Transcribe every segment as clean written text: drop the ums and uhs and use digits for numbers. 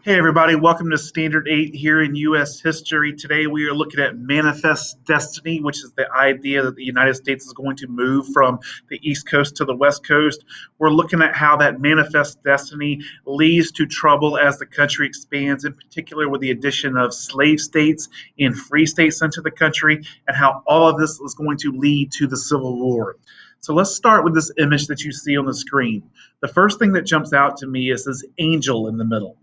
Hey everybody, welcome to Standard 8 here in U.S. history. Today we are looking at manifest destiny, which is the idea that the United States is going to move from the East Coast to the West Coast. We're looking at how that manifest destiny leads to trouble as the country expands, in particular with the addition of slave states and free states into the country, and how all of this is going to lead to the Civil War. So let's start with this image that you see on the screen. The first thing that jumps out to me is this angel in the middle.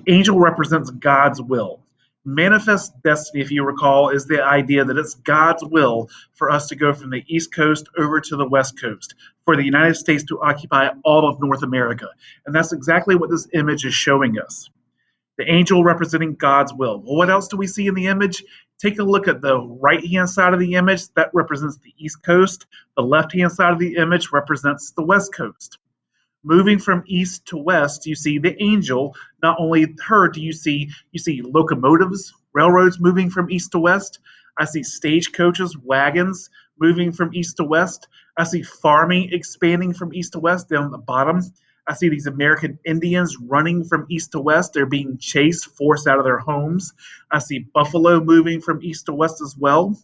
Angel represents God's will. Manifest destiny, if you recall, is the idea that it's God's will for us to go from the East Coast over to the West Coast, for the United States to occupy all of North America. And that's exactly what this image is showing us. The angel representing God's will. Well, what else do we see in the image? Take a look at the right-hand side of the image. That represents the East Coast. The left-hand side of the image represents the West Coast. Moving from east to west, you see the angel. Not only her do you see locomotives, railroads moving from east to west. I see stagecoaches, wagons moving from east to west. I see farming expanding from east to west down at the bottom. I see these American Indians running from east to west. They're being chased, forced out of their homes. I see buffalo moving from east to west as well.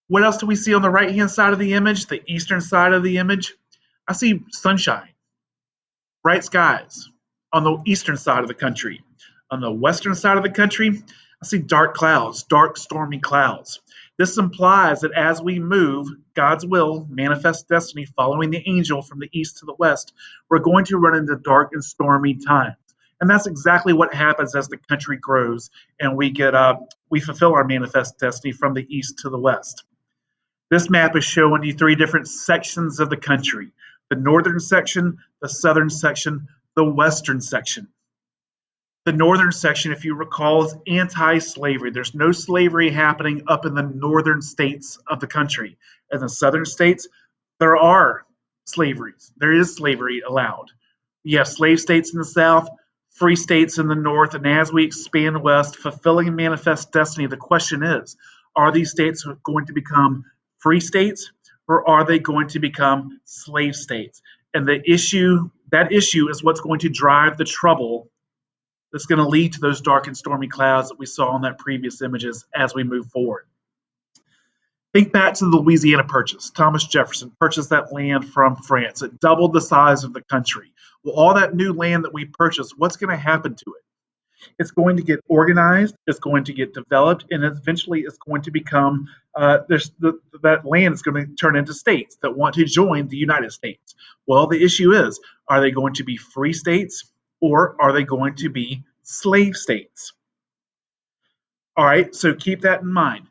What else do we see on the right-hand side of the image, the eastern side of the image? I see sunshine, bright skies on the eastern side of the country. On the western side of the country, I see dark clouds, dark, stormy clouds. This implies that as we move, God's will, manifest destiny, following the angel from the east to the west, we're going to run into dark and stormy times. And that's exactly what happens as the country grows and we fulfill our manifest destiny from the east to the west. This map is showing you three different sections of the country: the northern section, the southern section, the western section. The northern section, if you recall, is anti-slavery. There's no slavery happening up in the northern states of the country. In the southern states, there are slaveries. There is slavery allowed. You have slave states in the south, free states in the north, and as we expand west, fulfilling manifest destiny, the question is, are these states going to become free states, or are they going to become slave states? And that issue is what's going to drive the trouble that's going to lead to those dark and stormy clouds that we saw in that previous images as we move forward. Think back to the Louisiana Purchase. Thomas Jefferson purchased that land from France. It doubled the size of the country. Well, all that new land that we purchased, what's going to happen to it? It's going to get organized, it's going to get developed, and eventually it's going to become that land is going to turn into states that want to join the United States. Well, the issue is, are they going to be free states or are they going to be slave states? All right, so keep that in mind.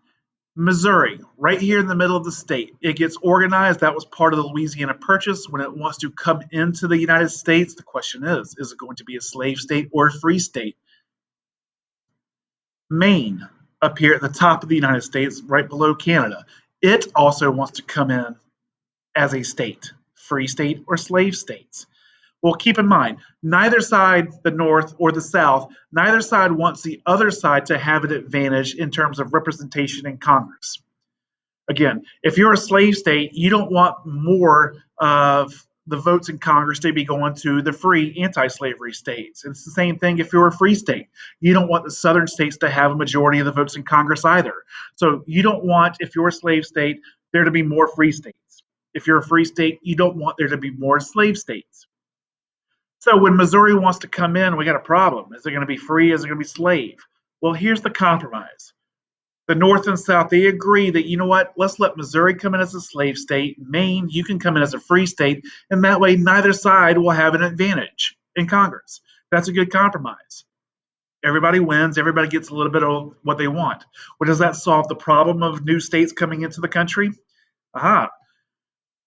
Missouri, right here in the middle of the state, it gets organized. That was part of the Louisiana Purchase. When it wants to come into the United States, the question is it going to be a slave state or a free state? Maine, up here at the top of the United States, right below Canada, it also wants to come in as a state, free state or slave states. Well, keep in mind, neither side, the North or the South, neither side wants the other side to have an advantage in terms of representation in Congress. Again, if you're a slave state, you don't want more of the votes in Congress to be going to the free anti-slavery states. It's the same thing if you're a free state. You don't want the southern states to have a majority of the votes in Congress either. So you don't want, if you're a slave state, there to be more free states. If you're a free state, you don't want there to be more slave states. So when Missouri wants to come in, we got a problem. Is it going to be free? Is it going to be slave? Well, here's the compromise. The North and South, they agree that, you know what, let's let Missouri come in as a slave state. Maine, you can come in as a free state. And that way, neither side will have an advantage in Congress. That's a good compromise. Everybody wins. Everybody gets a little bit of what they want. Well, does that solve the problem of new states coming into the country? Aha.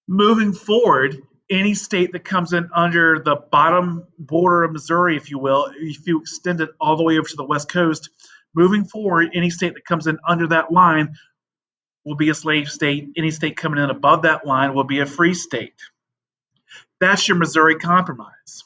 Moving forward, any state that comes in under the bottom border of Missouri, if you will, if you extend it all the way over to the West Coast, moving forward, any state that comes in under that line will be a slave state. Any state coming in above that line will be a free state. That's your Missouri Compromise.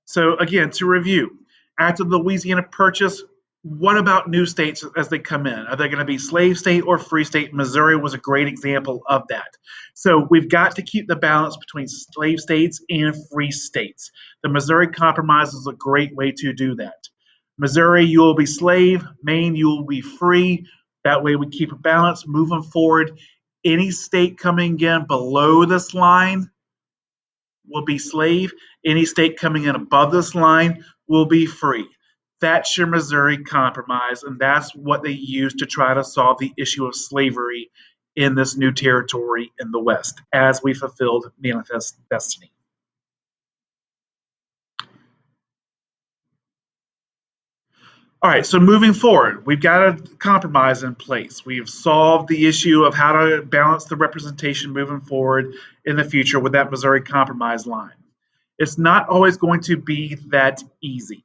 So again, to review, after the Louisiana Purchase, What about new states as they come in? Are they going to be slave state or free state? Missouri was a great example of that. So we've got to keep the balance between slave states and free states. The Missouri Compromise is a great way to do that. Missouri, you will be slave. Maine, you will be free. That way we keep a balance moving forward. Any state coming in below this line will be slave. Any state coming in above this line will be free. That's your Missouri Compromise, and that's what they used to try to solve the issue of slavery in this new territory in the West as we fulfilled Manifest Destiny. All right, so moving forward, we've got a compromise in place. We've solved the issue of how to balance the representation moving forward in the future with that Missouri Compromise line. It's not always going to be that easy.